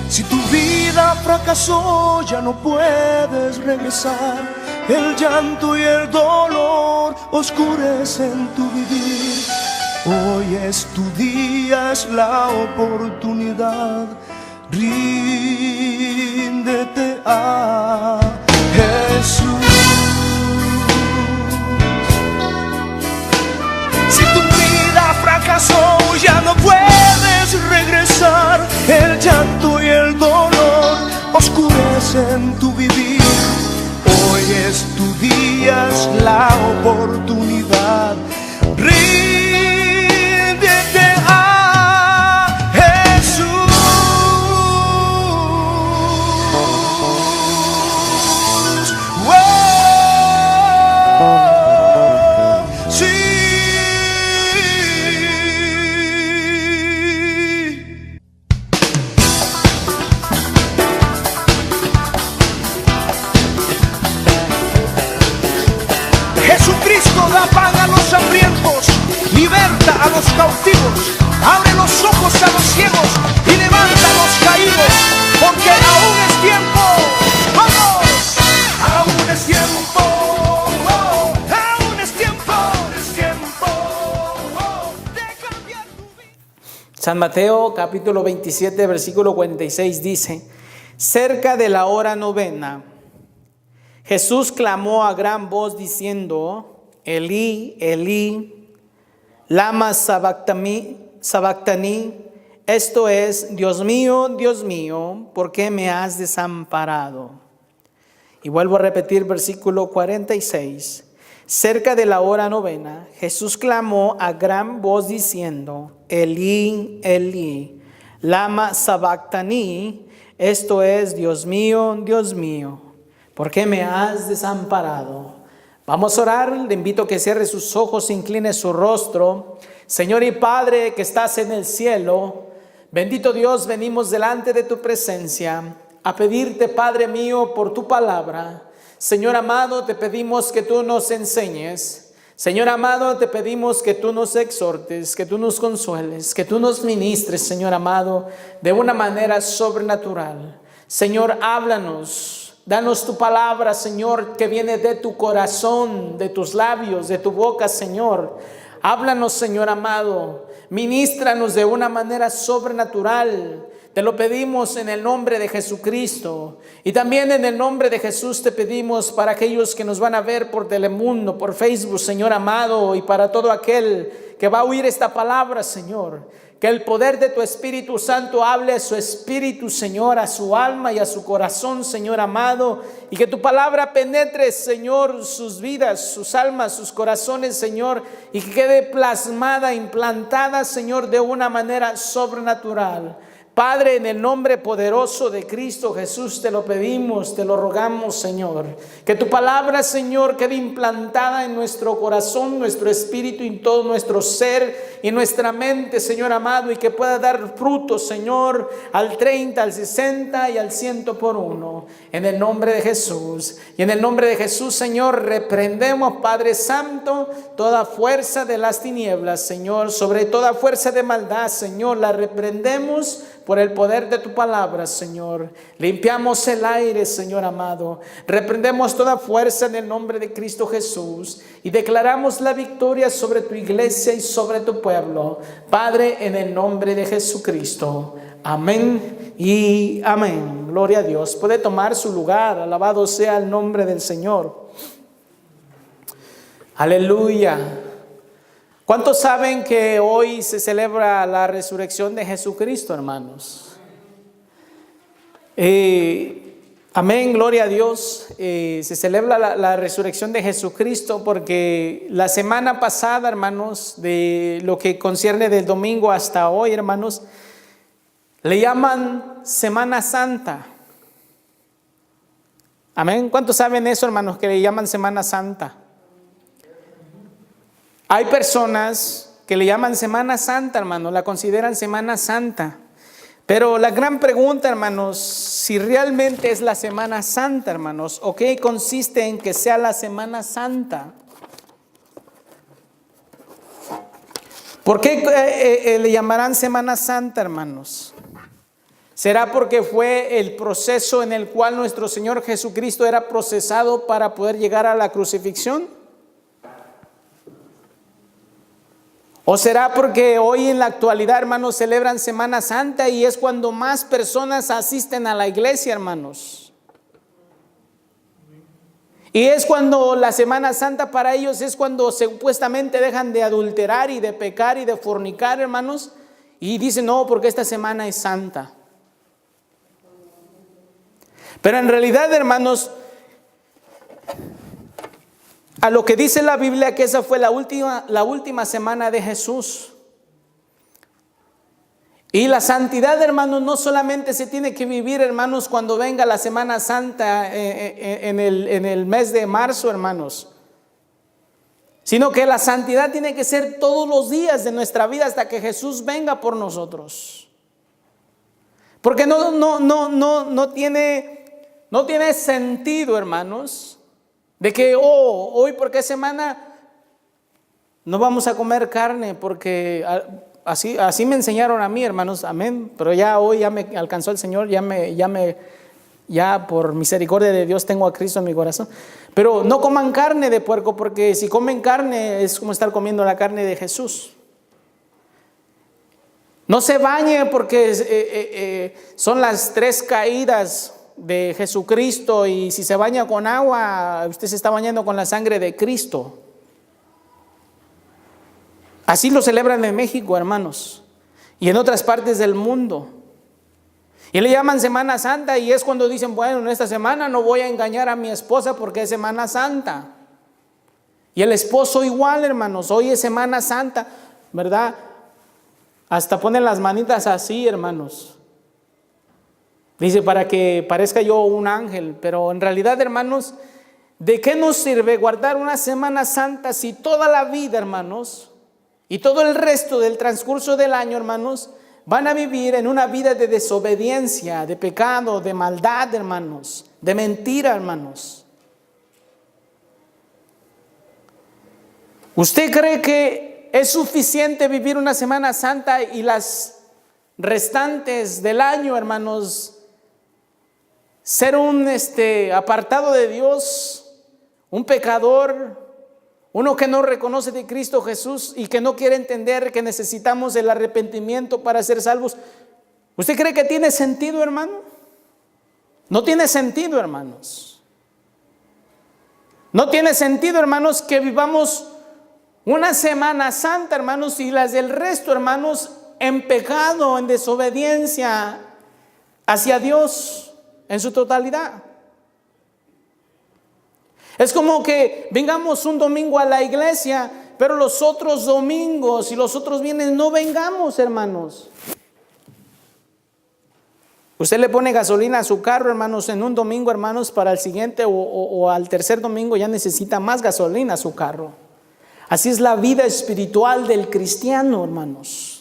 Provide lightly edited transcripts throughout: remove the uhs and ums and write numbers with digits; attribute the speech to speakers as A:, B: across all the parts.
A: Si tu vida fracasó, ya no puedes regresar. El llanto y el dolor oscurecen tu vivir. Hoy es tu día, es la oportunidad. Ríndete a Jesús. Si tu vida fracasó, ya no puedes regresar. El llanto y el dolor oscurecen tu vivir. Hoy es tu día, es la oportunidad. Ríndete a Jesús. Sí. Jesucristo da pan a los hambrientos, liberta a los cautivos, abre los ojos a los ciegos y levanta a los caídos, porque aún es tiempo, vamos, aún es tiempo, aún es tiempo de cambiar tu vida.
B: San Mateo capítulo 27 versículo 46 dice: cerca de la hora novena, Jesús clamó a gran voz diciendo: Elí, Elí, lama sabactani, esto es, Dios mío, ¿por qué me has desamparado? Y vuelvo a repetir versículo 46. Cerca de la hora novena, Jesús clamó a gran voz diciendo: Elí, Elí, lama sabactani, esto es, Dios mío, ¿por qué me has desamparado? Vamos a orar. Le invito a que cierre sus ojos, incline su rostro. Señor y Padre que estás en el cielo, bendito Dios, venimos delante de tu presencia a pedirte, Padre mío, por tu palabra. Señor amado, te pedimos que tú nos enseñes. Señor amado, te pedimos que tú nos exhortes, que tú nos consueles, que tú nos ministres, Señor amado, de una manera sobrenatural. Señor, háblanos. Danos tu palabra, Señor, que viene de tu corazón, de tus labios, de tu boca, Señor. Háblanos, Señor amado. Ministranos de una manera sobrenatural. Te lo pedimos en el nombre de Jesucristo. Y también en el nombre de Jesús te pedimos para aquellos que nos van a ver por Telemundo, por Facebook, Señor amado, y para todo aquel que va a oír esta palabra, Señor. Que el poder de tu Espíritu Santo hable a su espíritu, Señor, a su alma y a su corazón, Señor amado. Y que tu palabra penetre, Señor, sus vidas, sus almas, sus corazones, Señor. Y que quede plasmada, implantada, Señor, de una manera sobrenatural. Padre, en el nombre poderoso de Cristo Jesús te lo pedimos, te lo rogamos, Señor. Que tu palabra, Señor, quede implantada en nuestro corazón, nuestro espíritu, en todo nuestro ser y nuestra mente, Señor amado, y que pueda dar fruto, Señor, al 30, al 60 y al 100 por uno. En el nombre de Jesús. Y en el nombre de Jesús, Señor, reprendemos, Padre Santo, toda fuerza de las tinieblas, Señor, sobre toda fuerza de maldad, Señor, la reprendemos por el poder de tu palabra, Señor. Limpiamos el aire, Señor amado. Reprendemos toda fuerza en el nombre de Cristo Jesús y declaramos la victoria sobre tu iglesia y sobre tu pueblo. Padre, en el nombre de Jesucristo. Amén y amén. Gloria a Dios. Puede tomar su lugar. Alabado sea el nombre del Señor. Aleluya. ¿Cuántos saben que hoy se celebra la resurrección de Jesucristo, hermanos? Amén, gloria a Dios. Se celebra la resurrección de Jesucristo porque la semana pasada, hermanos, de lo que concierne del domingo hasta hoy, hermanos, le llaman Semana Santa. Amén. ¿Cuántos saben eso, hermanos, que le llaman Semana Santa? Hay personas que le llaman Semana Santa, hermanos, la consideran Semana Santa. Pero la gran pregunta, hermanos, si realmente es la Semana Santa, hermanos, ¿o qué consiste en que sea la Semana Santa? ¿Por qué le llamarán Semana Santa, hermanos? ¿Será porque fue el proceso en el cual nuestro Señor Jesucristo era procesado para poder llegar a la crucifixión? ¿O será porque hoy en la actualidad, hermanos, celebran Semana Santa y es cuando más personas asisten a la iglesia, hermanos? Y es cuando la Semana Santa para ellos es cuando supuestamente dejan de adulterar y de pecar y de fornicar, hermanos, y dicen, no, porque esta semana es santa. Pero en realidad, hermanos, a lo que dice la Biblia, que esa fue la última semana de Jesús. Y la santidad, hermanos, no solamente se tiene que vivir, hermanos, cuando venga la Semana Santa en el mes de marzo, hermanos, sino que la santidad tiene que ser todos los días de nuestra vida hasta que Jesús venga por nosotros. Porque no tiene sentido, hermanos, de que hoy por qué semana no vamos a comer carne, porque así me enseñaron a mí, hermanos, amén. Pero ya hoy ya me alcanzó el Señor, ya por misericordia de Dios tengo a Cristo en mi corazón. Pero no coman carne de puerco, porque si comen carne es como estar comiendo la carne de Jesús. No se bañe porque son las 3 caídas de Jesucristo, y si se baña con agua, usted se está bañando con la sangre de Cristo. Así lo celebran en México, hermanos, y en otras partes del mundo. Y le llaman Semana Santa, y es cuando dicen, bueno, en esta semana no voy a engañar a mi esposa porque es Semana Santa. Y el esposo igual, hermanos, hoy es Semana Santa, ¿verdad? Hasta ponen las manitas así, hermanos. Dice, para que parezca yo un ángel. Pero en realidad, hermanos, ¿de qué nos sirve guardar una Semana Santa si toda la vida, hermanos, y todo el resto del transcurso del año, hermanos, van a vivir en una vida de desobediencia, de pecado, de maldad, hermanos, de mentira, hermanos? ¿Usted cree que es suficiente vivir una Semana Santa y las restantes del año, hermanos, ser un apartado de Dios, un pecador, uno que no reconoce de Cristo Jesús y que no quiere entender que necesitamos el arrepentimiento para ser salvos? ¿Usted cree que tiene sentido, hermano? No tiene sentido, hermanos. No tiene sentido, hermanos, que vivamos una Semana Santa, hermanos, y las del resto, hermanos, en pecado, en desobediencia hacia Dios en su totalidad. Es como que vengamos un domingo a la iglesia, pero los otros domingos y los otros viernes no vengamos, hermanos. Usted le pone gasolina a su carro, hermanos, en un domingo, hermanos, para el siguiente o al tercer domingo ya necesita más gasolina a su carro. Así es la vida espiritual del cristiano, hermanos.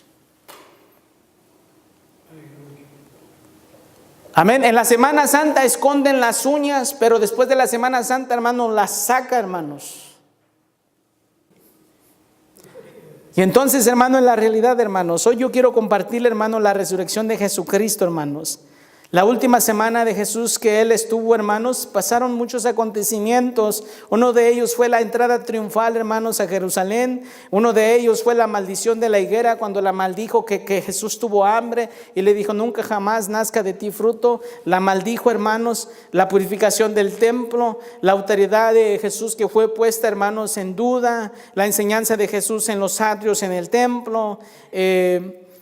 B: Amén. En la Semana Santa esconden las uñas, pero después de la Semana Santa, hermanos, las saca, hermanos. Y entonces, hermano, en la realidad, hermanos, hoy yo quiero compartirle, hermano, la resurrección de Jesucristo, hermanos. La última semana de Jesús que Él estuvo, hermanos, pasaron muchos acontecimientos. Uno de ellos fue la entrada triunfal, hermanos, a Jerusalén. Uno de ellos fue la maldición de la higuera, cuando la maldijo que Jesús tuvo hambre y le dijo, nunca jamás nazca de ti fruto. La maldijo, hermanos, la purificación del templo, la autoridad de Jesús que fue puesta, hermanos, en duda, la enseñanza de Jesús en los atrios en el templo,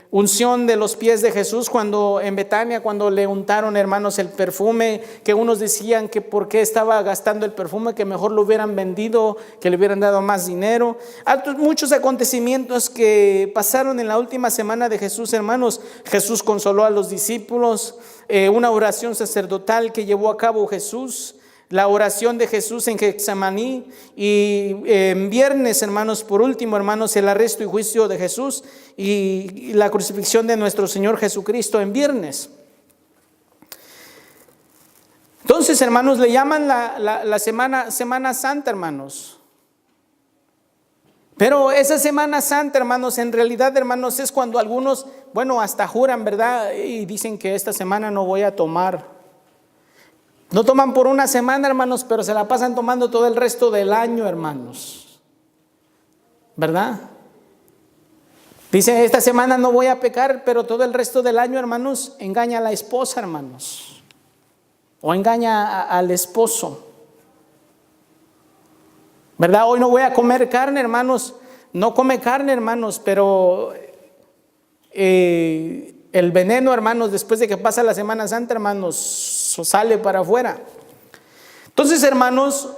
B: unción de los pies de Jesús cuando en Betania, cuando le untaron, hermanos, el perfume, que unos decían que por qué estaba gastando el perfume, que mejor lo hubieran vendido, que le hubieran dado más dinero. Muchos acontecimientos que pasaron en la última semana de Jesús, hermanos. Jesús consoló a los discípulos, una oración sacerdotal que llevó a cabo Jesús, la oración de Jesús en Getsemaní, y en viernes, hermanos, por último, hermanos, el arresto y juicio de Jesús y la crucifixión de nuestro Señor Jesucristo en viernes. Entonces, hermanos, le llaman la Semana Santa, hermanos. Pero esa Semana Santa, hermanos, en realidad, hermanos, es cuando algunos, bueno, hasta juran, ¿verdad? Y dicen que esta semana no voy a tomar. No toman por una semana, hermanos, pero se la pasan tomando todo el resto del año, hermanos. ¿Verdad? Dice, esta semana no voy a pecar, pero todo el resto del año, hermanos, engaña a la esposa, hermanos. O engaña al esposo. ¿Verdad? Hoy no voy a comer carne, hermanos. No come carne, hermanos, pero el veneno, hermanos, después de que pasa la Semana Santa, hermanos, sale para afuera. Entonces, hermanos,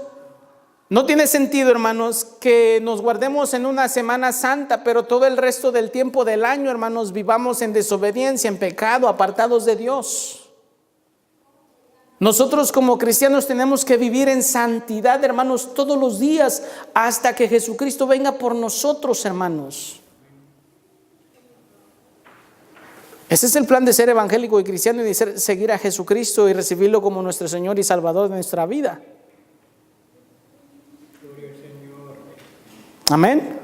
B: no tiene sentido, hermanos, que nos guardemos en una Semana Santa, pero todo el resto del tiempo del año, hermanos, vivamos en desobediencia, en pecado, apartados de Dios. Nosotros como cristianos tenemos que vivir en santidad, hermanos, todos los días hasta que Jesucristo venga por nosotros, hermanos. Ese es el plan de ser evangélico y cristiano, y de seguir a Jesucristo y recibirlo como nuestro Señor y Salvador de nuestra vida. Amén.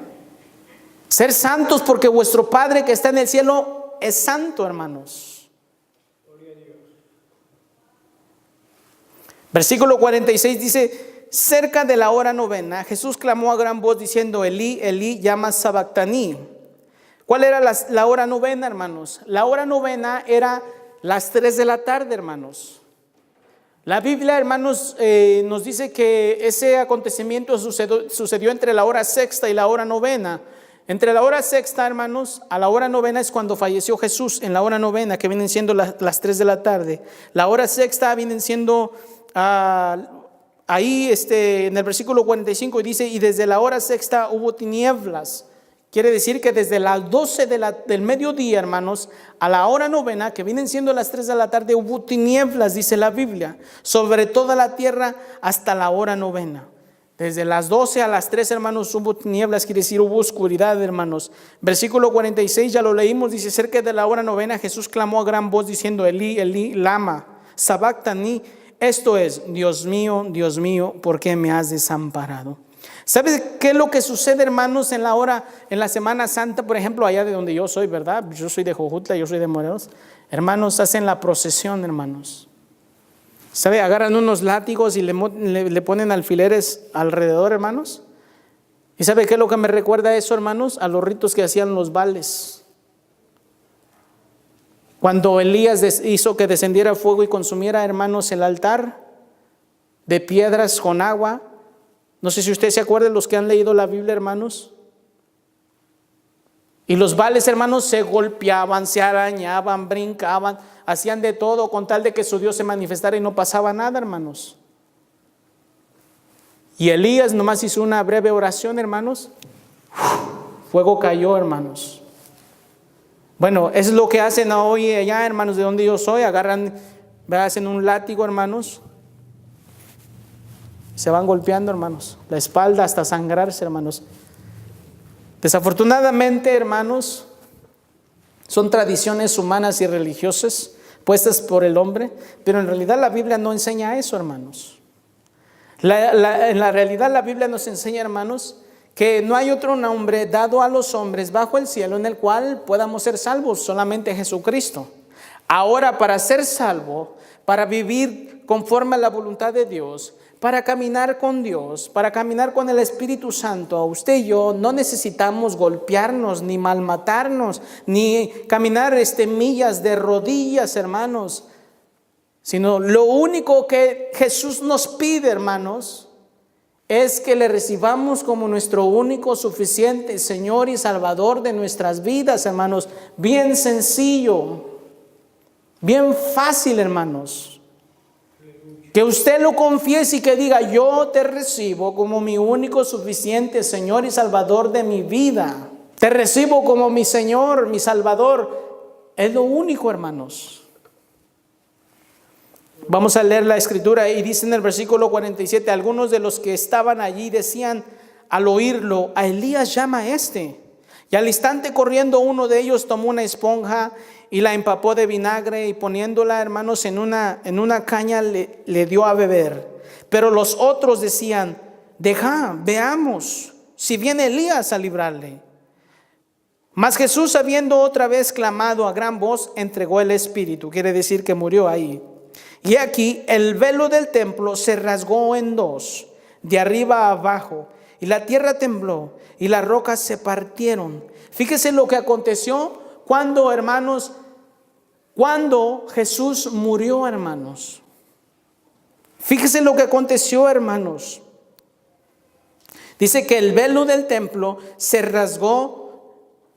B: Ser santos porque vuestro Padre que está en el cielo es santo, hermanos. Versículo 46 dice, cerca de la hora novena, Jesús clamó a gran voz diciendo, Elí, Elí, llama sabactaní. ¿Cuál era la hora novena, hermanos? La hora novena era las 3 de la tarde, hermanos. La Biblia, hermanos, nos dice que ese acontecimiento sucedió entre la hora sexta y la hora novena. Entre la hora sexta, hermanos, a la hora novena es cuando falleció Jesús. En la hora novena, que vienen siendo las 3 de la tarde. La hora sexta vienen siendo... ahí en el versículo 45 dice, y desde la hora sexta hubo tinieblas. Quiere decir que desde las 12 del mediodía, hermanos, a la hora novena, que vienen siendo las 3 de la tarde, hubo tinieblas, dice la Biblia, sobre toda la tierra hasta la hora novena. Desde las 12 a las 3, hermanos, hubo tinieblas, quiere decir hubo oscuridad, hermanos. Versículo 46, ya lo leímos, dice, cerca de la hora novena Jesús clamó a gran voz diciendo, Elí, Elí, lama sabactaní. Esto es, Dios mío, ¿por qué me has desamparado? ¿Sabes qué es lo que sucede, hermanos, en la Semana Santa? Por ejemplo, allá de donde yo soy, ¿verdad? Yo soy de Jojutla, yo soy de Morelos. Hermanos, hacen la procesión, hermanos. ¿Sabe? Agarran unos látigos y le ponen alfileres alrededor, hermanos. ¿Y sabe qué es lo que me recuerda eso, hermanos? A los ritos que hacían los vales. Cuando Elías hizo que descendiera fuego y consumiera, hermanos, el altar de piedras con agua. No sé si ustedes se acuerdan, los que han leído la Biblia, hermanos. Y los vales, hermanos, se golpeaban, se arañaban, brincaban, hacían de todo con tal de que su Dios se manifestara y no pasaba nada, hermanos. Y Elías nomás hizo una breve oración, hermanos. Fuego cayó, hermanos. Bueno, es lo que hacen hoy allá, hermanos, de donde yo soy. Agarran, hacen un látigo, hermanos. Se van golpeando, hermanos, la espalda hasta sangrarse, hermanos. Desafortunadamente, hermanos, son tradiciones humanas y religiosas puestas por el hombre, pero en realidad la Biblia no enseña eso, hermanos. En la realidad la Biblia nos enseña, hermanos, que no hay otro nombre dado a los hombres bajo el cielo en el cual podamos ser salvos, solamente Jesucristo. Ahora, para ser salvo, para vivir conforme a la voluntad de Dios, para caminar con Dios, para caminar con el Espíritu Santo, usted y yo no necesitamos golpearnos, ni malmatarnos, ni caminar millas de rodillas, hermanos, sino lo único que Jesús nos pide, hermanos, es que le recibamos como nuestro único, suficiente Señor y Salvador de nuestras vidas, hermanos. Bien sencillo, bien fácil, hermanos. Que usted lo confiese y que diga, yo te recibo como mi único, suficiente Señor y Salvador de mi vida. Te recibo como mi Señor, mi Salvador. Es lo único, hermanos. Vamos a leer la escritura y dice en el versículo 47, algunos de los que estaban allí decían al oírlo, a Elías llama a este. Y al instante corriendo uno de ellos tomó una esponja y la empapó de vinagre y poniéndola, hermanos, en una caña le dio a beber. Pero los otros decían, deja, veamos. si viene Elías a librarle. Mas Jesús, habiendo otra vez clamado a gran voz, entregó el espíritu. Quiere decir que murió ahí. Y aquí el velo del templo se rasgó en dos, de arriba a abajo, y la tierra tembló y las rocas se partieron. Fíjese lo que aconteció cuando, hermanos, cuando Jesús murió, hermanos. Fíjese lo que aconteció, hermanos. Dice que el velo del templo se rasgó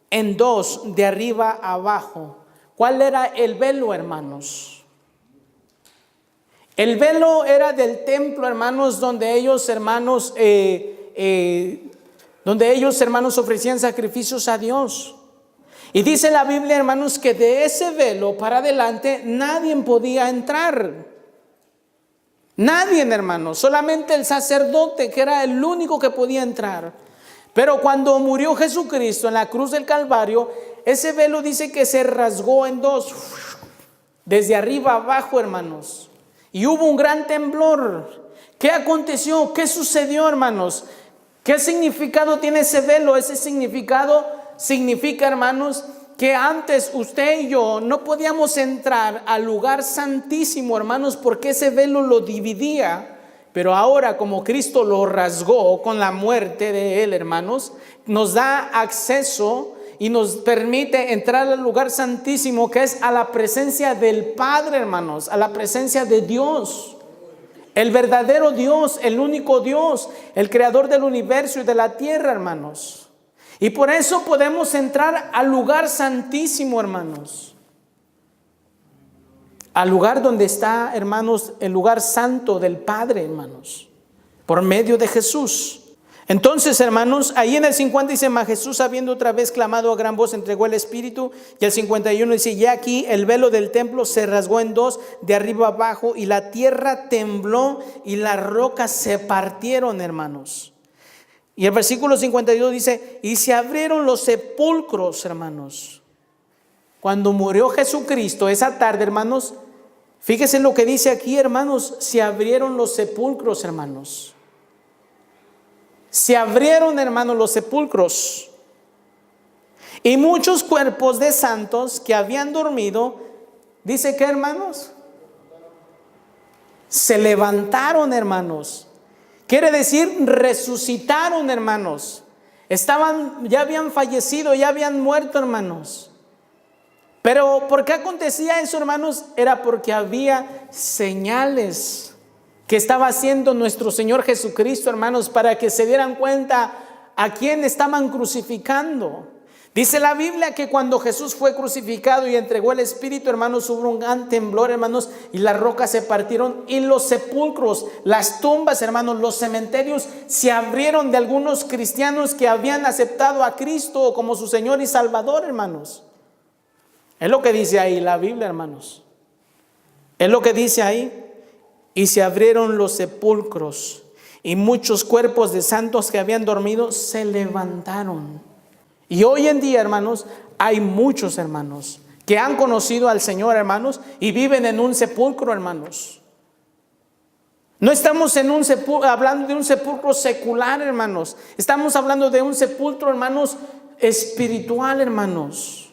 B: en dos, de arriba a abajo. ¿Cuál era el velo, hermanos? El velo era del templo, hermanos, donde ellos, hermanos, ofrecían sacrificios a Dios. Y dice la Biblia, hermanos, que de ese velo para adelante nadie podía entrar. Nadie, hermanos, solamente el sacerdote, que era el único que podía entrar. Pero cuando murió Jesucristo en la cruz del Calvario, ese velo dice que se rasgó en dos, desde arriba abajo, hermanos. Y hubo un gran temblor. ¿Qué aconteció? ¿Qué sucedió, hermanos? ¿Qué significado tiene ese velo? Ese significado significa, hermanos, que antes usted y yo no podíamos entrar al lugar santísimo, hermanos, porque ese velo lo dividía. Pero ahora, como Cristo lo rasgó con la muerte de Él, hermanos, nos da acceso y nos permite entrar al lugar santísimo, que es a la presencia del Padre, hermanos, a la presencia de Dios. El verdadero Dios, el único Dios, el creador del universo y de la tierra, hermanos. Y por eso podemos entrar al lugar santísimo, hermanos. Al lugar donde está, hermanos, el lugar santo del Padre, hermanos, por medio de Jesús. Entonces, hermanos, ahí en el 50 dice: mas Jesús, habiendo otra vez clamado a gran voz, entregó el espíritu. Y el 51 dice: y aquí el velo del templo se rasgó en dos, de arriba abajo, y la tierra tembló y las rocas se partieron, hermanos. Y el versículo 52 dice: y se abrieron los sepulcros, hermanos. Cuando murió Jesucristo esa tarde, hermanos, fíjese lo que dice aquí, hermanos: se abrieron los sepulcros, hermanos. Se abrieron, hermanos, los sepulcros. Y muchos cuerpos de santos que habían dormido, dice que, hermanos, se levantaron, hermanos. Quiere decir, resucitaron, hermanos. Ya habían fallecido, ya habían muerto, hermanos. Pero ¿por qué acontecía eso, hermanos? Era porque había señales que estaba haciendo nuestro Señor Jesucristo, hermanos, para que se dieran cuenta a quién estaban crucificando. Dice la Biblia que cuando Jesús fue crucificado y entregó el Espíritu, hermanos, hubo un gran temblor, hermanos, y las rocas se partieron, y los sepulcros, las tumbas, hermanos, los cementerios se abrieron de algunos cristianos que habían aceptado a Cristo como su Señor y Salvador, hermanos. Es lo que dice ahí la Biblia, hermanos. Es lo que dice ahí. Y se abrieron los sepulcros, y muchos cuerpos de santos que habían dormido se levantaron. Y hoy en día, hermanos, hay muchos hermanos que han conocido al Señor, hermanos, y viven en un sepulcro, hermanos. No estamos hablando de un sepulcro secular, hermanos. Estamos hablando de un sepulcro, hermanos, espiritual, hermanos.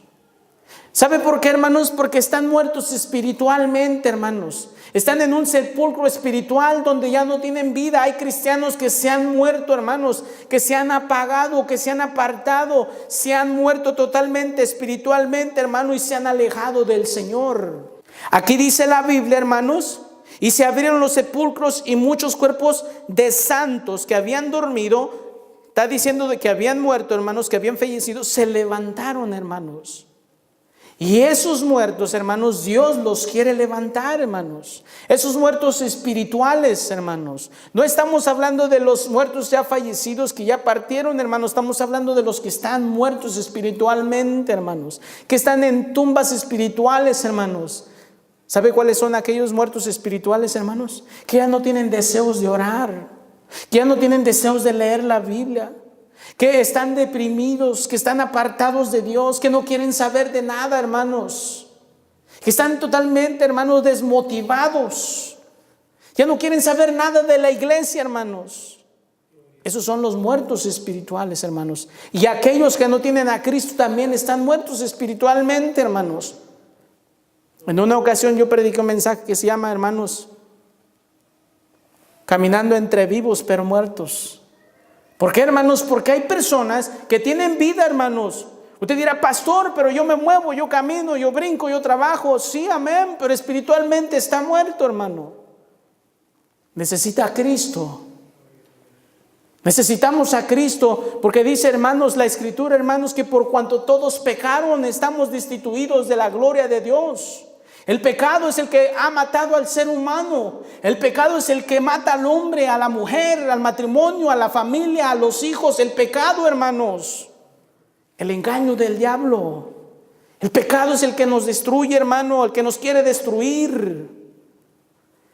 B: ¿Sabe por qué, hermanos? Porque están muertos espiritualmente, hermanos. Están en un sepulcro espiritual donde ya no tienen vida. Hay cristianos que se han muerto, hermanos, que se han apagado, que se han apartado, se han muerto totalmente espiritualmente, hermano, y se han alejado del Señor. Aquí dice la Biblia, hermanos: y se abrieron los sepulcros, y muchos cuerpos de santos que habían dormido, está diciendo de que habían muerto, hermanos, que habían fallecido, se levantaron, hermanos. Y esos muertos, hermanos, Dios los quiere levantar, hermanos. Esos muertos espirituales, hermanos. No estamos hablando de los muertos ya fallecidos que ya partieron, hermanos. Estamos hablando de los que están muertos espiritualmente, hermanos. Que están en tumbas espirituales, hermanos. ¿Sabe cuáles son aquellos muertos espirituales, hermanos? Que ya no tienen deseos de orar, que ya no tienen deseos de leer la Biblia, que están deprimidos, que están apartados de Dios, que no quieren saber de nada, hermanos, que están totalmente, hermanos, desmotivados, ya no quieren saber nada de la iglesia, hermanos. Esos son los muertos espirituales, hermanos. Y aquellos que no tienen a Cristo también están muertos espiritualmente, hermanos. En una ocasión yo prediqué un mensaje que se llama, hermanos, caminando entre vivos pero muertos. ¿Por qué, hermanos? Porque hay personas que tienen vida, hermanos. Usted dirá, pastor, pero yo me muevo, yo camino, yo brinco, yo trabajo. Sí, amén, pero espiritualmente está muerto, hermano. Necesita a Cristo. Necesitamos a Cristo, porque dice, hermanos, la Escritura, hermanos, que por cuanto todos pecaron, estamos destituidos de la gloria de Dios. El pecado es el que ha matado al ser humano. El pecado es el que mata al hombre, a la mujer, al matrimonio, a la familia, a los hijos. El pecado, hermanos, el engaño del diablo. El pecado es el que nos destruye, hermano, el que nos quiere destruir.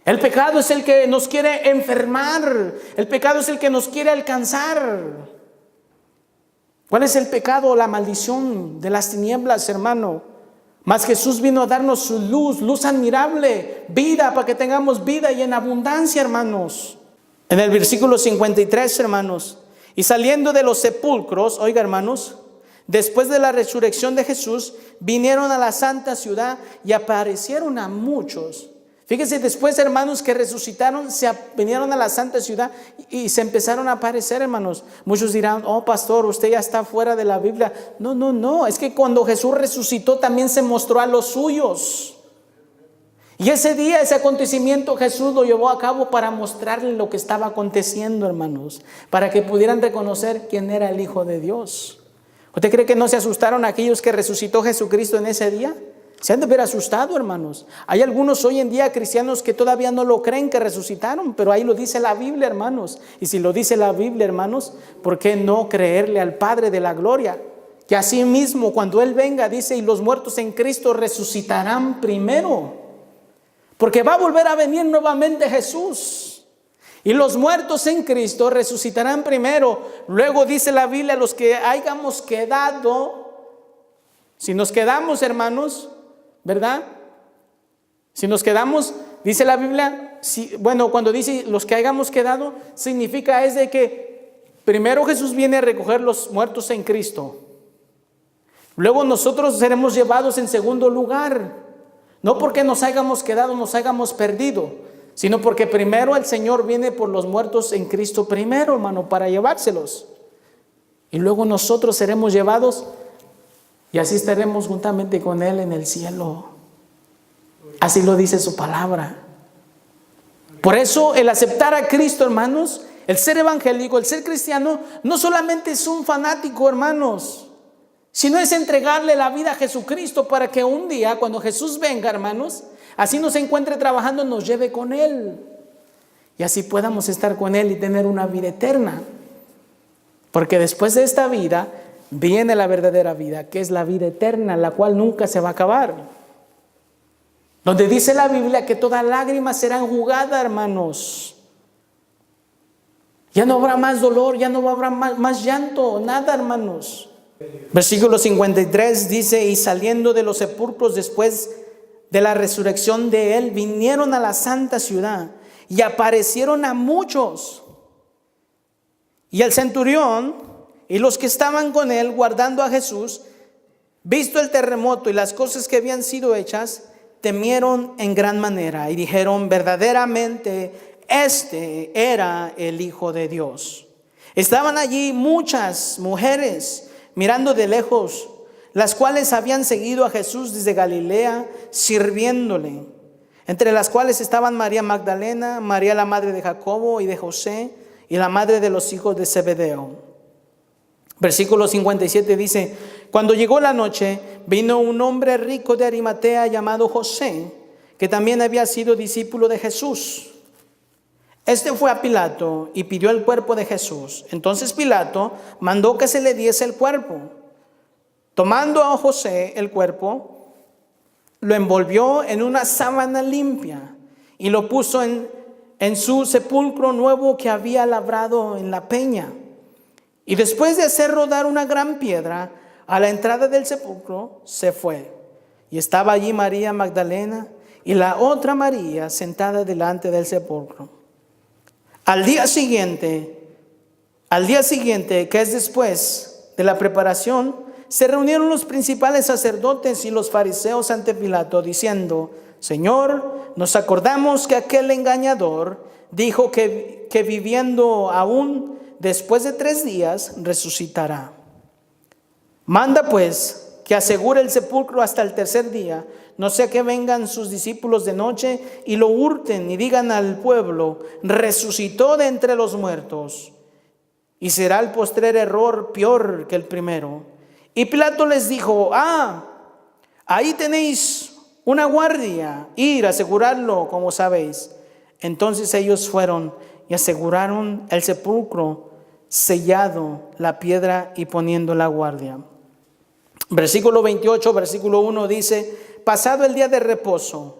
B: El pecado es el que nos quiere enfermar. El pecado es el que nos quiere alcanzar. ¿Cuál es el pecado? La maldición de las tinieblas, hermano. Mas Jesús vino a darnos su luz, luz admirable, vida, para que tengamos vida y en abundancia, hermanos. En el versículo 53, hermanos, y saliendo de los sepulcros, oiga, hermanos, después de la resurrección de Jesús, vinieron a la santa ciudad y aparecieron a muchos. Fíjense, después, hermanos, que resucitaron, vinieron a la santa ciudad y se empezaron a aparecer, hermanos. Muchos dirán, oh pastor, usted ya está fuera de la Biblia. No, es que cuando Jesús resucitó también se mostró a los suyos. Y ese día, ese acontecimiento, Jesús lo llevó a cabo para mostrarle lo que estaba aconteciendo, hermanos, para que pudieran reconocer quién era el Hijo de Dios. ¿Usted cree que no se asustaron aquellos que resucitó Jesucristo en ese día? Se han de ver asustado, hermanos. Hay algunos hoy en día cristianos que todavía no lo creen que resucitaron, pero ahí lo dice la Biblia, hermanos. Y si lo dice la Biblia, hermanos, ¿por qué no creerle al Padre de la gloria? Que así mismo cuando Él venga, dice, y los muertos en Cristo resucitarán primero. Porque va a volver a venir nuevamente Jesús. Y los muertos en Cristo resucitarán primero. Luego dice la Biblia, los que hayamos quedado, si nos quedamos, hermanos, ¿verdad? Si nos quedamos, dice la Biblia, cuando dice los que hayamos quedado, significa es de que primero Jesús viene a recoger los muertos en Cristo. Luego nosotros seremos llevados en segundo lugar. No porque nos hayamos quedado, nos hayamos perdido, sino porque primero el Señor viene por los muertos en Cristo primero, hermano, para llevárselos. Y luego nosotros seremos llevados y así estaremos juntamente con Él en el cielo. Así lo dice su palabra. Por eso el aceptar a Cristo, hermanos, el ser evangélico, el ser cristiano, no solamente es un fanático, hermanos, sino es entregarle la vida a Jesucristo para que un día, cuando Jesús venga, hermanos, así nos encuentre trabajando, nos lleve con Él. Y así podamos estar con Él y tener una vida eterna. Porque después de esta vida viene la verdadera vida, que es la vida eterna, la cual nunca se va a acabar. Donde dice la Biblia que toda lágrima será enjugada, hermanos. Ya no habrá más dolor, ya no habrá más llanto, nada, hermanos. Versículo 53 dice, y saliendo de los sepulcros después de la resurrección de Él, vinieron a la santa ciudad y aparecieron a muchos. Y el centurión y los que estaban con él guardando a Jesús, visto el terremoto y las cosas que habían sido hechas, temieron en gran manera y dijeron, verdaderamente este era el Hijo de Dios. Estaban allí muchas mujeres mirando de lejos, las cuales habían seguido a Jesús desde Galilea, sirviéndole, entre las cuales estaban María Magdalena, María la madre de Jacobo y de José, y la madre de los hijos de Zebedeo. Versículo 57 dice, cuando llegó la noche, vino un hombre rico de Arimatea llamado José, que también había sido discípulo de Jesús. Este fue a Pilato y pidió el cuerpo de Jesús. Entonces Pilato mandó que se le diese el cuerpo. Tomando a José el cuerpo, lo envolvió en una sábana limpia y lo puso en su sepulcro nuevo que había labrado en la peña. Y después de hacer rodar una gran piedra a la entrada del sepulcro, se fue. Y estaba allí María Magdalena y la otra María sentada delante del sepulcro. Al día siguiente, Al día siguiente, que es después de la preparación, se reunieron los principales sacerdotes y los fariseos ante Pilato, diciendo: Señor, nos acordamos que aquel engañador dijo que viviendo aún después de 3 días resucitará. Manda pues que asegure el sepulcro hasta el 3er día, no sea que vengan sus discípulos de noche y lo hurten y digan al pueblo: resucitó de entre los muertos. Y será el postrer error peor que el primero. Y Pilato les dijo: ahí tenéis una guardia, ir a asegurarlo como sabéis. Entonces ellos fueron y aseguraron el sepulcro, sellado la piedra y poniendo la guardia. Versículo 28, versículo 1 dice: pasado el día de reposo,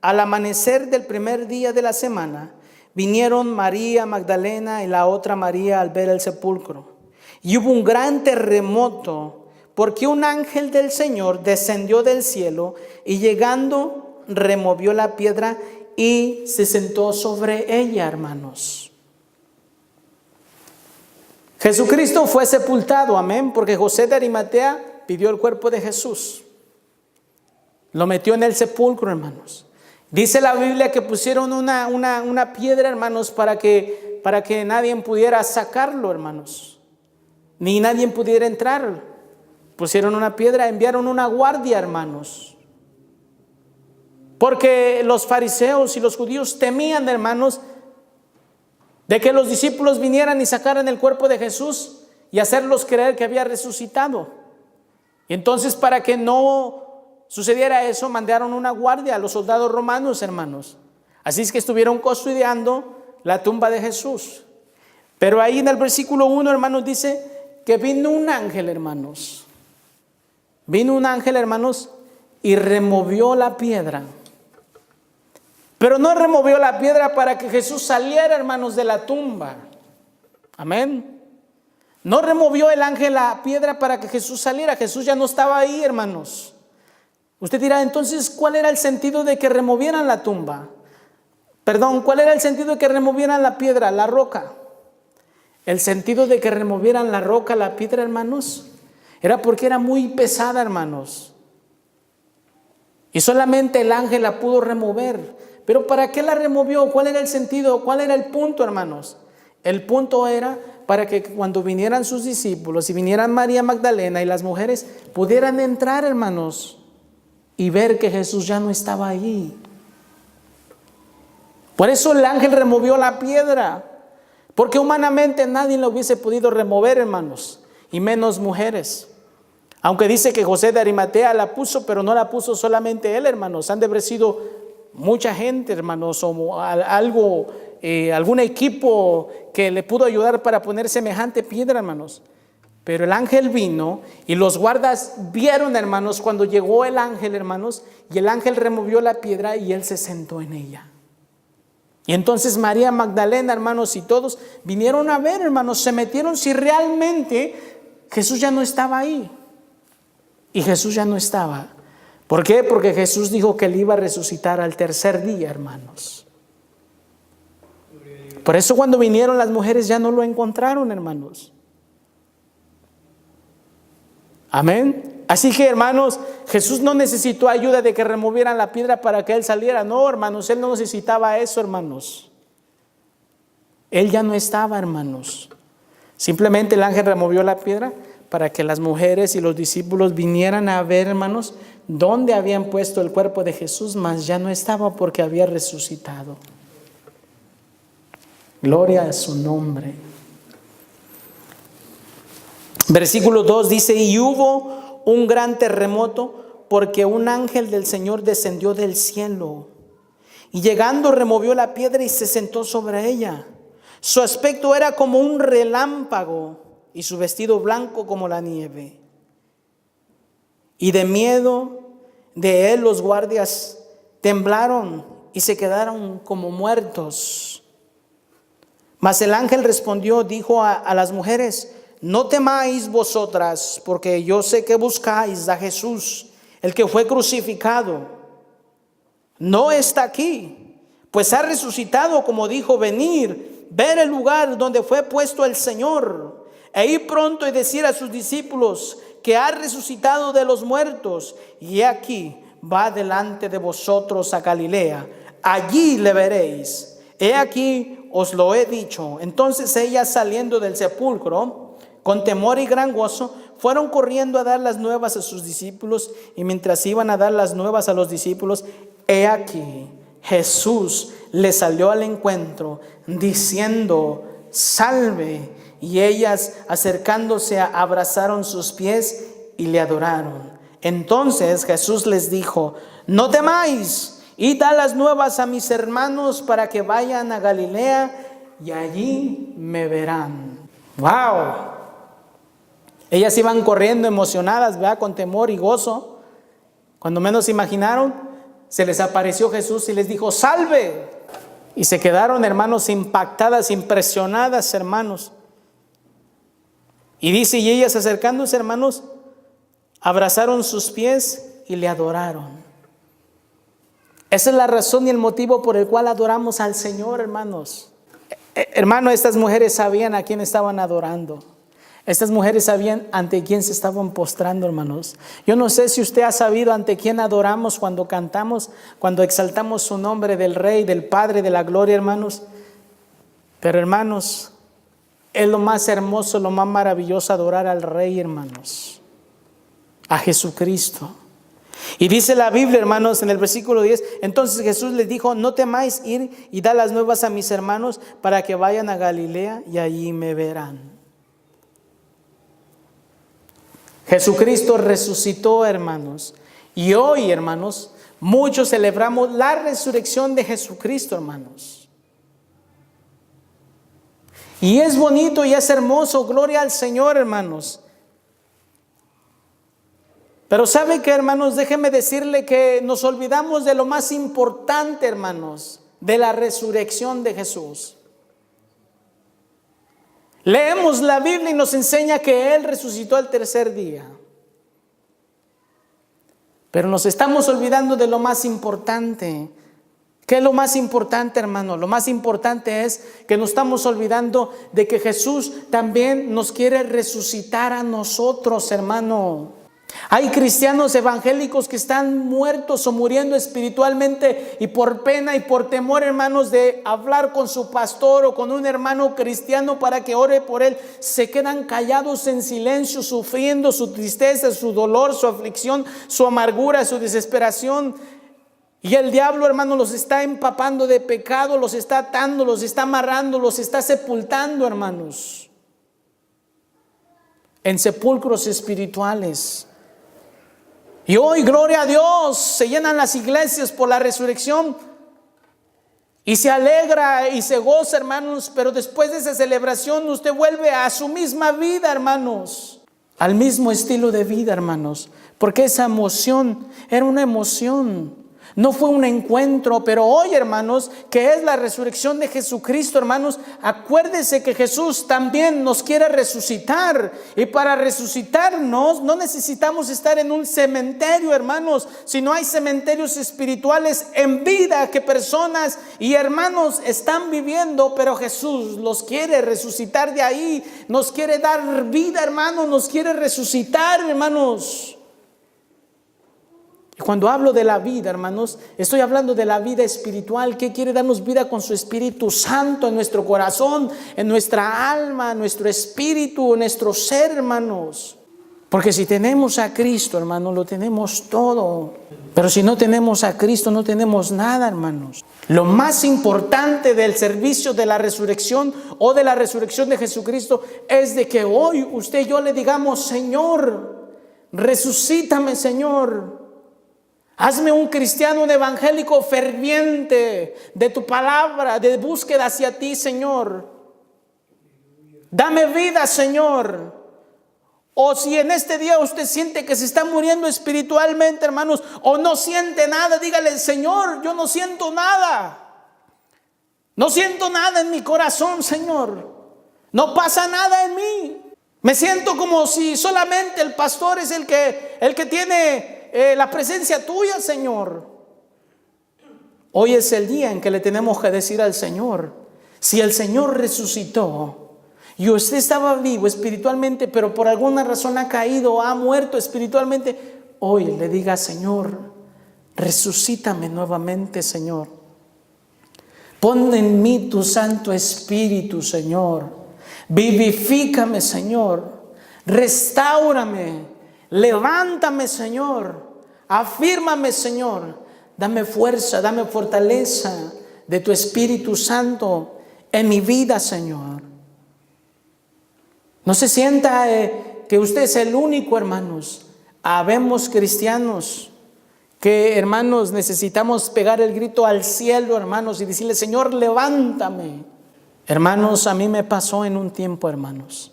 B: al amanecer del primer día de la semana, vinieron María Magdalena y la otra María al ver el sepulcro. Y hubo un gran terremoto, porque un ángel del Señor descendió del cielo y llegando removió la piedra y se sentó sobre ella, hermanos. Jesucristo fue sepultado, amén, porque José de Arimatea pidió el cuerpo de Jesús. Lo metió en el sepulcro, hermanos. Dice la Biblia que pusieron una piedra, hermanos, para que nadie pudiera sacarlo, hermanos, ni nadie pudiera entrar. Pusieron una piedra, enviaron una guardia, hermanos, porque los fariseos y los judíos temían, hermanos, de que los discípulos vinieran y sacaran el cuerpo de Jesús y hacerlos creer que había resucitado. Y entonces, para que no sucediera eso, mandaron una guardia a los soldados romanos, hermanos. Así es que estuvieron custodiando la tumba de Jesús. Pero ahí en el versículo 1, hermanos, dice que vino un ángel, hermanos. Vino un ángel, hermanos, y removió la piedra. Pero no removió la piedra para que Jesús saliera, hermanos, de la tumba. Amén. No removió el ángel la piedra para que Jesús saliera. Jesús ya no estaba ahí, hermanos. Usted dirá, entonces, ¿cuál era el sentido de que removieran la tumba? Perdón, ¿cuál era el sentido de que removieran la piedra, la roca? El sentido de que removieran la roca, la piedra, hermanos, era porque era muy pesada, hermanos. Y solamente el ángel la pudo remover. Pero ¿para qué la removió? ¿Cuál era el sentido? ¿Cuál era el punto, hermanos? El punto era para que cuando vinieran sus discípulos y vinieran María Magdalena y las mujeres pudieran entrar, hermanos, y ver que Jesús ya no estaba allí. Por eso el ángel removió la piedra, porque humanamente nadie lo hubiese podido remover, hermanos, y menos mujeres. Aunque dice que José de Arimatea la puso, pero no la puso solamente él, hermanos. Han de haber sido mucha gente, hermanos, o algún equipo que le pudo ayudar para poner semejante piedra, hermanos. Pero el ángel vino y los guardas vieron, hermanos, cuando llegó el ángel, hermanos, y el ángel removió la piedra y él se sentó en ella. Y entonces María Magdalena, hermanos, y todos vinieron a ver, hermanos, se metieron si realmente Jesús ya no estaba ahí. Y Jesús ya no estaba. ¿Por qué? Porque Jesús dijo que él iba a resucitar al 3er día, hermanos. Por eso cuando vinieron las mujeres ya no lo encontraron, hermanos. Amén. Así que, hermanos, Jesús no necesitó ayuda de que removieran la piedra para que él saliera. No, hermanos, él no necesitaba eso, hermanos. Él ya no estaba, hermanos. Simplemente el ángel removió la piedra para que las mujeres y los discípulos vinieran a ver, hermanos, dónde habían puesto el cuerpo de Jesús, mas ya no estaba porque había resucitado. Gloria a su nombre. Versículo 2 dice: y hubo un gran terremoto, porque un ángel del Señor descendió del cielo, y llegando removió la piedra y se sentó sobre ella. Su aspecto era como un relámpago, y su vestido blanco como la nieve. Y de miedo de él los guardias temblaron y se quedaron como muertos. Mas el ángel respondió, dijo a las mujeres: no temáis vosotras, porque yo sé que buscáis a Jesús, el que fue crucificado. No está aquí, pues ha resucitado, como dijo. Venid ver el lugar donde fue puesto el Señor, e ir pronto y decir a sus discípulos que ha resucitado de los muertos, y he aquí va delante de vosotros a Galilea, allí le veréis. He aquí os lo he dicho. Entonces ellas, saliendo del sepulcro con temor y gran gozo, fueron corriendo a dar las nuevas a sus discípulos. Y mientras iban a dar las nuevas a los discípulos, he aquí Jesús les salió al encuentro diciendo: salve. Y ellas, acercándose, abrazaron sus pies y le adoraron. Entonces Jesús les dijo: no temáis, id a las nuevas a mis hermanos para que vayan a Galilea y allí me verán. ¡Wow! Ellas iban corriendo emocionadas, ¿verdad? Con temor y gozo. Cuando menos imaginaron, se les apareció Jesús y les dijo: salve. Y se quedaron, hermanos, impactadas, impresionadas, hermanos. Y dice: y ellas, acercándose, hermanos, abrazaron sus pies y le adoraron. Esa es la razón y el motivo por el cual adoramos al Señor, hermanos. Hermano, estas mujeres sabían a quién estaban adorando. Estas mujeres sabían ante quién se estaban postrando, hermanos. Yo no sé si usted ha sabido ante quién adoramos cuando cantamos, cuando exaltamos su nombre, del Rey, del Padre, de la gloria, hermanos. Pero, hermanos, es lo más hermoso, lo más maravilloso adorar al Rey, hermanos, a Jesucristo. Y dice la Biblia, hermanos, en el versículo 10: entonces Jesús les dijo: no temáis, ir y dar las nuevas a mis hermanos para que vayan a Galilea y allí me verán. Jesucristo resucitó, hermanos. Y hoy, hermanos, muchos celebramos la resurrección de Jesucristo, hermanos. Y es bonito y es hermoso, gloria al Señor, hermanos. Pero ¿sabe qué, hermanos? Déjeme decirle que nos olvidamos de lo más importante, hermanos, de la resurrección de Jesús. Leemos la Biblia y nos enseña que Él resucitó al tercer día. Pero nos estamos olvidando de lo más importante. ¿Qué es lo más importante, hermano? Lo más importante es que nos estamos olvidando de que Jesús también nos quiere resucitar a nosotros, hermano. Hay cristianos evangélicos que están muertos o muriendo espiritualmente, y por pena y por temor, hermanos, de hablar con su pastor o con un hermano cristiano para que ore por él, se quedan callados en silencio, sufriendo su tristeza, su dolor, su aflicción, su amargura, su desesperación. Y el diablo, hermano, los está empapando de pecado, los está atando, los está amarrando, los está sepultando, hermanos, en sepulcros espirituales. Y hoy, gloria a Dios, se llenan las iglesias por la resurrección y se alegra y se goza, hermanos. Pero después de esa celebración usted vuelve a su misma vida, hermanos, al mismo estilo de vida, hermanos, porque esa emoción era una emoción. No fue un encuentro. Pero hoy, hermanos, que es la resurrección de Jesucristo, hermanos, acuérdese que Jesús también nos quiere resucitar. Y para resucitarnos no necesitamos estar en un cementerio, hermanos, sino hay cementerios espirituales en vida que personas y hermanos están viviendo. Pero Jesús los quiere resucitar de ahí. Nos quiere dar vida, hermanos, nos quiere resucitar, hermanos. Cuando hablo de la vida, hermanos, estoy hablando de la vida espiritual, que quiere darnos vida con su Espíritu Santo en nuestro corazón, en nuestra alma, en nuestro espíritu, en nuestro ser, hermanos. Porque si tenemos a Cristo, hermanos, lo tenemos todo. Pero si no tenemos a Cristo, no tenemos nada, hermanos. Lo más importante del servicio de la resurrección o de la resurrección de Jesucristo es de que hoy usted y yo le digamos: Señor, resucítame, Señor. Hazme un cristiano, un evangélico ferviente de tu palabra, de búsqueda hacia ti, Señor. Dame vida, Señor. O si en este día usted siente que se está muriendo espiritualmente, hermanos, o no siente nada, dígale: Señor, yo no siento nada. No siento nada en mi corazón, Señor. No pasa nada en mí. Me siento como si solamente el pastor es el que tiene la presencia tuya, Señor. Hoy es el día en que le tenemos que decir al Señor: Si el Señor resucitó y usted estaba vivo espiritualmente, pero por alguna razón ha caído, ha muerto espiritualmente, hoy le diga: Señor, resucítame nuevamente, Señor. Pon en mí tu Santo Espíritu, Señor. Vivifícame, Señor. Restáurame. Levántame, Señor. Afírmame, Señor. Dame fuerza, dame fortaleza de tu Espíritu Santo en mi vida, Señor. No se sienta que usted es el único, hermanos. Habemos cristianos que, hermanos, necesitamos pegar el grito al cielo, hermanos, y decirle: Señor, levántame. Hermanos, a mí me pasó en un tiempo, hermanos.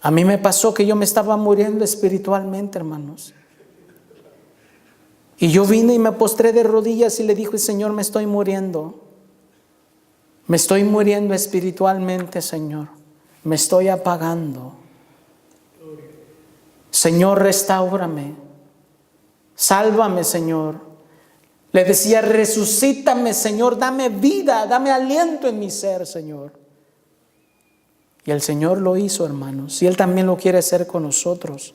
B: A mí me pasó que yo me estaba muriendo espiritualmente, hermanos. Y yo vine y me postré de rodillas y le dije: Señor, me estoy muriendo. Me estoy muriendo espiritualmente, Señor. Me estoy apagando. Señor, restáurame. Sálvame, Señor. Le decía: resucítame, Señor. Dame vida, dame aliento en mi ser, Señor. Y el Señor lo hizo, hermanos. Y Él también lo quiere hacer con nosotros.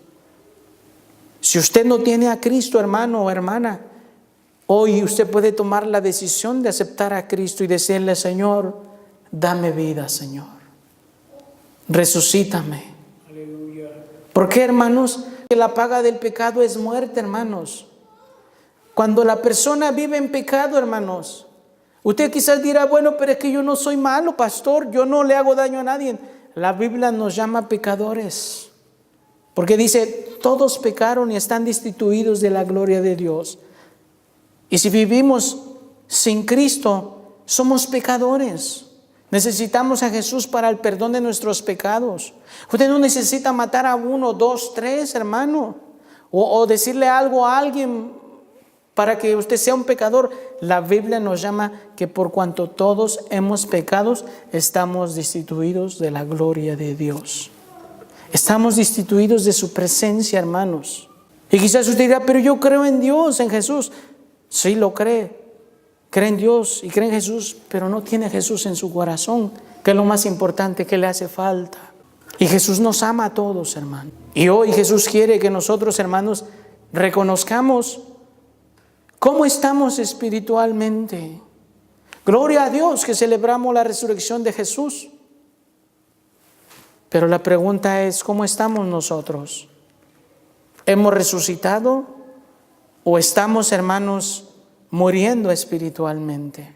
B: Si usted no tiene a Cristo, hermano o hermana, hoy usted puede tomar la decisión de aceptar a Cristo y decirle: Señor, dame vida, Señor. Resucítame. Aleluya. ¿Por qué, hermanos? Que la paga del pecado es muerte, hermanos. Cuando la persona vive en pecado, hermanos, usted quizás dirá: bueno, pero es que yo no soy malo, pastor, yo no le hago daño a nadie. La Biblia nos llama pecadores, porque dice: todos pecaron y están destituidos de la gloria de Dios. Y si vivimos sin Cristo, somos pecadores. Necesitamos a Jesús para el perdón de nuestros pecados. Usted no necesita matar a 1, 2, 3, hermano, o decirle algo a alguien para que usted sea un pecador. La Biblia nos llama que por cuanto todos hemos pecado, estamos destituidos de la gloria de Dios. Estamos destituidos de su presencia, hermanos. Y quizás usted dirá: pero yo creo en Dios, en Jesús. Sí, lo cree. Cree en Dios y cree en Jesús, pero no tiene a Jesús en su corazón, que es lo más importante que le hace falta. Y Jesús nos ama a todos, hermanos. Y hoy Jesús quiere que nosotros, hermanos, reconozcamos cómo estamos espiritualmente. Gloria a Dios que celebramos la resurrección de Jesús. Pero la pregunta es: ¿cómo estamos nosotros? ¿Hemos resucitado o estamos, hermanos, muriendo espiritualmente?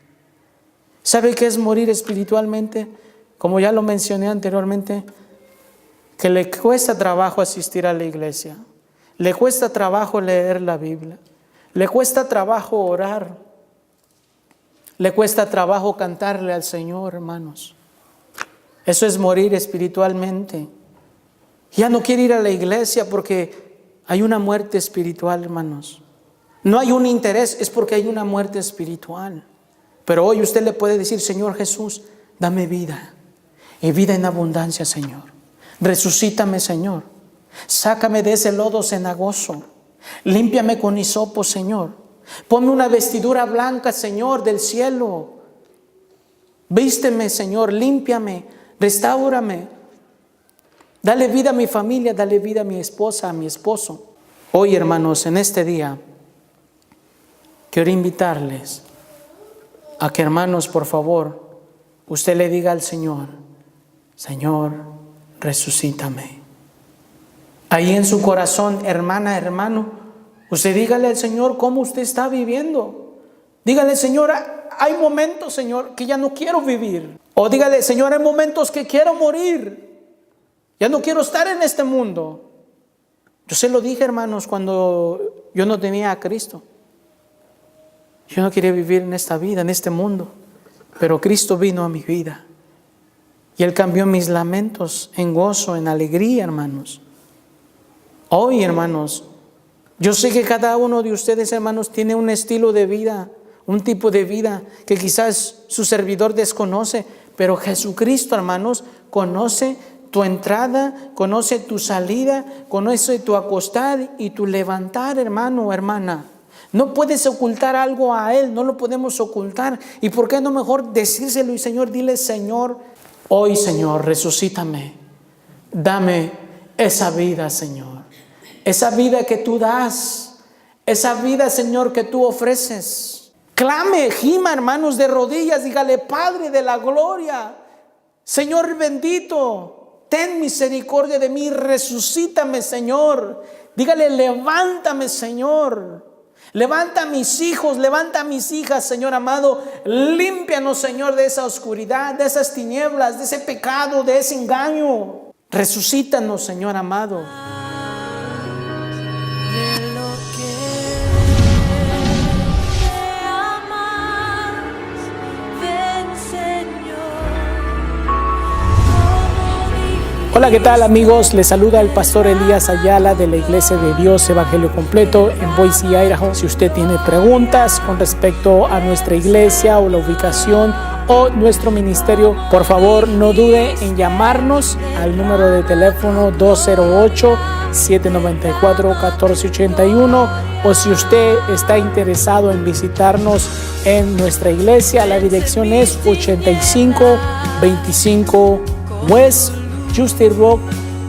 B: ¿Sabe qué es morir espiritualmente? Como ya lo mencioné anteriormente, que le cuesta trabajo asistir a la iglesia, le cuesta trabajo leer la Biblia, le cuesta trabajo orar, le cuesta trabajo cantarle al Señor, hermanos. Eso es morir espiritualmente. Ya no quiere ir a la iglesia porque hay una muerte espiritual, hermanos. No hay un interés, es porque hay una muerte espiritual. Pero hoy usted le puede decir: Señor Jesús, dame vida, y vida en abundancia, Señor. Resucítame, Señor. Sácame de ese lodo cenagoso. Límpiame con hisopo, Señor. Ponme una vestidura blanca, Señor, del cielo. Vísteme, Señor, límpiame, restáurame. Dale vida a mi familia, dale vida a mi esposa, a mi esposo. Hoy, hermanos, en este día, quiero invitarles a que, hermanos, por favor, usted le diga al Señor: Señor, resucítame. Ahí en su corazón, hermana, hermano, usted dígale al Señor cómo usted está viviendo. Dígale: Señor, hay momentos, Señor, que ya no quiero vivir. O dígale: Señor, hay momentos que quiero morir. Ya no quiero estar en este mundo. Yo se lo dije, hermanos, cuando yo no tenía a Cristo. Yo no quería vivir en esta vida, en este mundo. Pero Cristo vino a mi vida. Y Él cambió mis lamentos en gozo, en alegría, hermanos. Hoy, hermanos, yo sé que cada uno de ustedes, hermanos, tiene un estilo de vida, un tipo de vida que quizás su servidor desconoce. Pero Jesucristo, hermanos, conoce tu entrada, conoce tu salida, conoce tu acostar y tu levantar, hermano o hermana. No puedes ocultar algo a Él, no lo podemos ocultar. ¿Y por qué no mejor decírselo? Y Señor, dile: Señor, hoy, Señor, resucítame. Dame esa vida, Señor. Esa vida que tú das. Esa vida, Señor, que tú ofreces. Clame, gima, hermanos, de rodillas. Dígale: Padre de la gloria, Señor bendito, ten misericordia de mí. Resucítame, Señor. Dígale: levántame, Señor. Levanta a mis hijos, levanta a mis hijas, Señor amado. Límpianos, Señor, de esa oscuridad, de esas tinieblas, de ese pecado, de ese engaño. Resucítanos, Señor amado. Hola, ¿qué tal, amigos? Les saluda el pastor Elías Ayala de la Iglesia de Dios Evangelio Completo en Boise, Idaho. Si usted tiene preguntas con respecto a nuestra iglesia o la ubicación o nuestro ministerio, por favor no dude en llamarnos al número de teléfono 208-794-1481, o si usted está interesado en visitarnos en nuestra iglesia, la dirección es 8525 West Justice Road,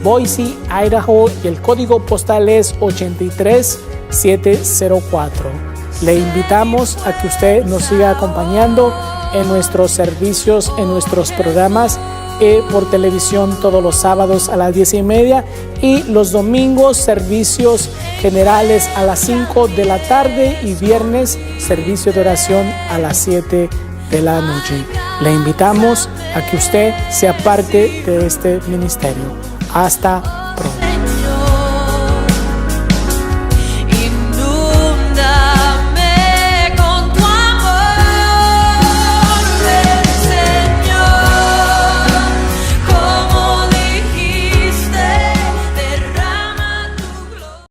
B: Boise, Idaho, y el código postal es 83704. Le invitamos a que usted nos siga acompañando en nuestros servicios, en nuestros programas por televisión todos los sábados a las 10:30 y los domingos servicios generales a las 5 de la tarde y viernes servicio de oración a las 7 de la noche. Le invitamos a que usted sea parte de este ministerio. Hasta pronto.